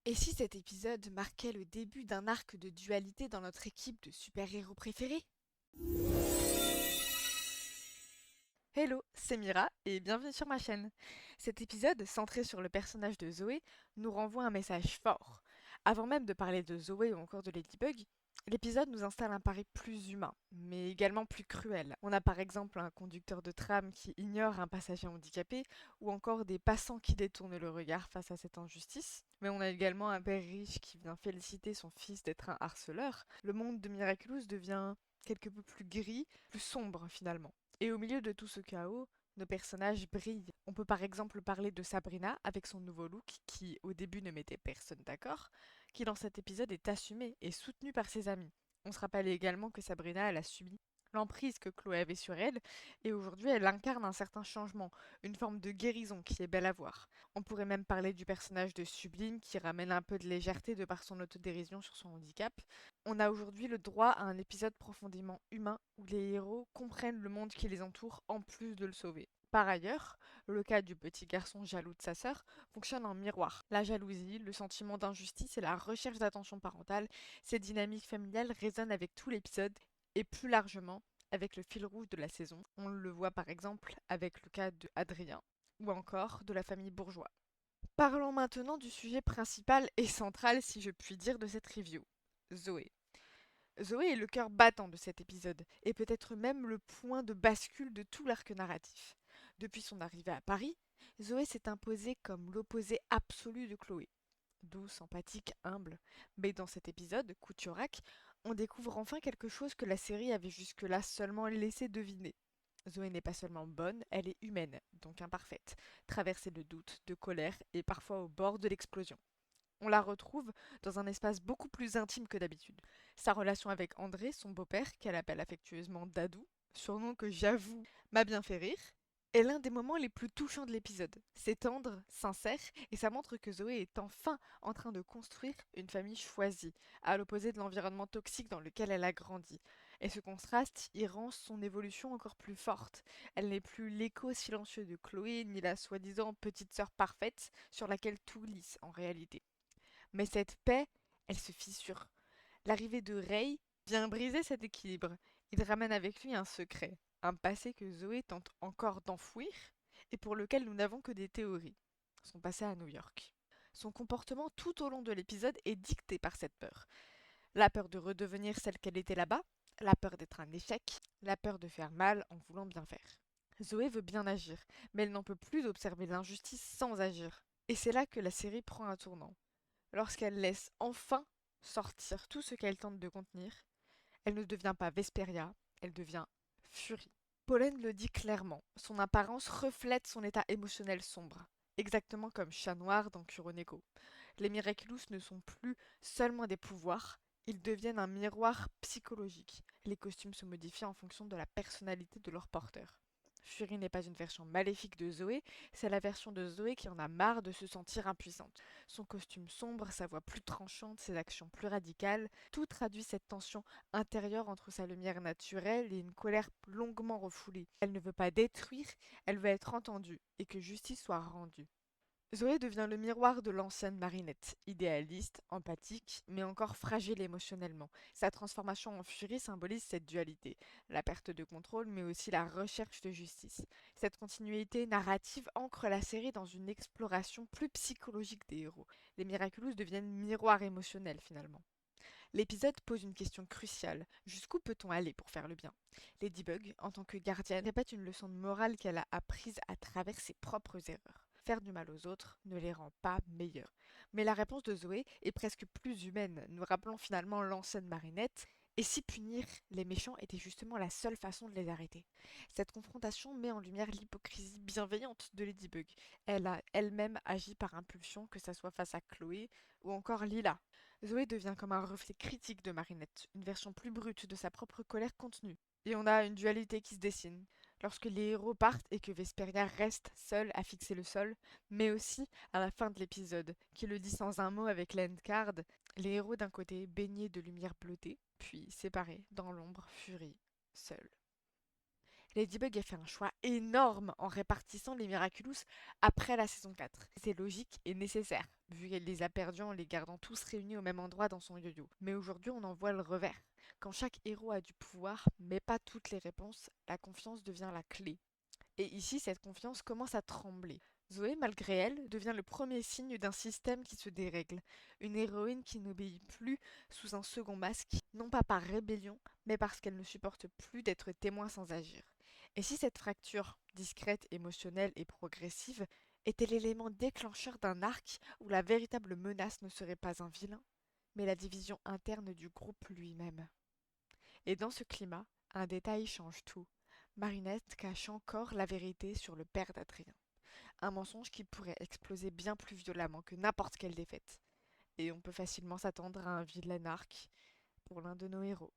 Et si cet épisode marquait le début d'un arc de dualité dans notre équipe de super-héros préférés? Hello, c'est Mira et bienvenue sur ma chaîne. Cet épisode, centré sur le personnage de Zoé, nous renvoie un message fort. Avant même de parler de Zoé ou encore de Ladybug, l'épisode nous installe un pari plus humain, mais également plus cruel. On a par exemple un conducteur de tram qui ignore un passager handicapé, ou encore des passants qui détournent le regard face à cette injustice. Mais on a également un père riche qui vient féliciter son fils d'être un harceleur. Le monde de Miraculous devient quelque peu plus gris, plus sombre finalement. Et au milieu de tout ce chaos, nos personnages brillent. On peut par exemple parler de Sabrina avec son nouveau look qui au début ne mettait personne d'accord, qui dans cet épisode est assumée et soutenue par ses amis. On se rappelle également que Sabrina, elle a subi l'emprise que Chloé avait sur elle, et aujourd'hui elle incarne un certain changement, une forme de guérison qui est belle à voir. On pourrait même parler du personnage de Sublime qui ramène un peu de légèreté de par son autodérision sur son handicap. On a aujourd'hui le droit à un épisode profondément humain où les héros comprennent le monde qui les entoure en plus de le sauver. Par ailleurs, le cas du petit garçon jaloux de sa sœur fonctionne en miroir. La jalousie, le sentiment d'injustice et la recherche d'attention parentale, ces dynamiques familiales résonnent avec tout l'épisode et plus largement avec le fil rouge de la saison. On le voit par exemple avec le cas de Adrien ou encore de la famille Bourgeois. Parlons maintenant du sujet principal et central, si je puis dire, de cette review. Zoé. Zoé est le cœur battant de cet épisode, et peut-être même le point de bascule de tout l'arc narratif. Depuis son arrivée à Paris, Zoé s'est imposée comme l'opposé absolu de Chloé. Douce, empathique, humble. Mais dans cet épisode, Couturac, on découvre enfin quelque chose que la série avait jusque-là seulement laissé deviner. Zoé n'est pas seulement bonne, elle est humaine, donc imparfaite, traversée de doutes, de colère et parfois au bord de l'explosion. On la retrouve dans un espace beaucoup plus intime que d'habitude. Sa relation avec André, son beau-père, qu'elle appelle affectueusement Dadou, surnom que j'avoue m'a bien fait rire, est l'un des moments les plus touchants de l'épisode. C'est tendre, sincère, et ça montre que Zoé est enfin en train de construire une famille choisie, à l'opposé de l'environnement toxique dans lequel elle a grandi. Et ce contraste y rend son évolution encore plus forte. Elle n'est plus l'écho silencieux de Chloé, ni la soi-disant petite sœur parfaite sur laquelle tout glisse en réalité. Mais cette paix, elle se fissure. L'arrivée de Ray vient briser cet équilibre. Il ramène avec lui un secret, un passé que Zoé tente encore d'enfouir et pour lequel nous n'avons que des théories. Son passé à New York. Son comportement tout au long de l'épisode est dicté par cette peur. La peur de redevenir celle qu'elle était là-bas, la peur d'être un échec, la peur de faire mal en voulant bien faire. Zoé veut bien agir, mais elle n'en peut plus d'observer l'injustice sans agir. Et c'est là que la série prend un tournant. Lorsqu'elle laisse enfin sortir tout ce qu'elle tente de contenir, elle ne devient pas Vesperia, elle devient Furie. Pollen le dit clairement, son apparence reflète son état émotionnel sombre, exactement comme Chat Noir dans Kuroneko. Les Miraculous ne sont plus seulement des pouvoirs, ils deviennent un miroir psychologique. Les costumes se modifient en fonction de la personnalité de leur porteur. Fury n'est pas une version maléfique de Zoé, c'est la version de Zoé qui en a marre de se sentir impuissante. Son costume sombre, sa voix plus tranchante, ses actions plus radicales, tout traduit cette tension intérieure entre sa lumière naturelle et une colère longuement refoulée. Elle ne veut pas détruire, elle veut être entendue et que justice soit rendue. Zoé devient le miroir de l'ancienne Marinette, idéaliste, empathique, mais encore fragile émotionnellement. Sa transformation en furie symbolise cette dualité, la perte de contrôle, mais aussi la recherche de justice. Cette continuité narrative ancre la série dans une exploration plus psychologique des héros. Les Miraculous deviennent miroirs émotionnels finalement. L'épisode pose une question cruciale. Jusqu'où peut-on aller pour faire le bien? Ladybug, en tant que gardienne, répète une leçon de morale qu'elle a apprise à travers ses propres erreurs. Faire du mal aux autres ne les rend pas meilleurs. Mais la réponse de Zoé est presque plus humaine, nous rappelant finalement l'ancienne Marinette. Et si punir les méchants était justement la seule façon de les arrêter? Cette confrontation met en lumière l'hypocrisie bienveillante de Ladybug. Elle a elle-même agi par impulsion, que ce soit face à Chloé ou encore Lila. Zoé devient comme un reflet critique de Marinette, une version plus brute de sa propre colère contenue. Et on a une dualité qui se dessine. Lorsque les héros partent et que Vesperia reste seule à fixer le sol, mais aussi à la fin de l'épisode, qui le dit sans un mot avec l'endcard, les héros d'un côté baignés de lumière bleutée, puis séparés dans l'ombre, furie, seuls. Ladybug a fait un choix énorme en répartissant les Miraculous après la saison 4. C'est logique et nécessaire, vu qu'elle les a perdus en les gardant tous réunis au même endroit dans son yo-yo. Mais aujourd'hui, on en voit le revers. Quand chaque héros a du pouvoir, mais pas toutes les réponses, la confiance devient la clé. Et ici, cette confiance commence à trembler. Zoé, malgré elle, devient le premier signe d'un système qui se dérègle. Une héroïne qui n'obéit plus sous un second masque, non pas par rébellion, mais parce qu'elle ne supporte plus d'être témoin sans agir. Et si cette fracture, discrète, émotionnelle et progressive, était l'élément déclencheur d'un arc où la véritable menace ne serait pas un vilain, mais la division interne du groupe lui-même. Et dans ce climat, un détail change tout. Marinette cache encore la vérité sur le père d'Adrien. Un mensonge qui pourrait exploser bien plus violemment que n'importe quelle défaite. Et on peut facilement s'attendre à un vilain arc pour l'un de nos héros.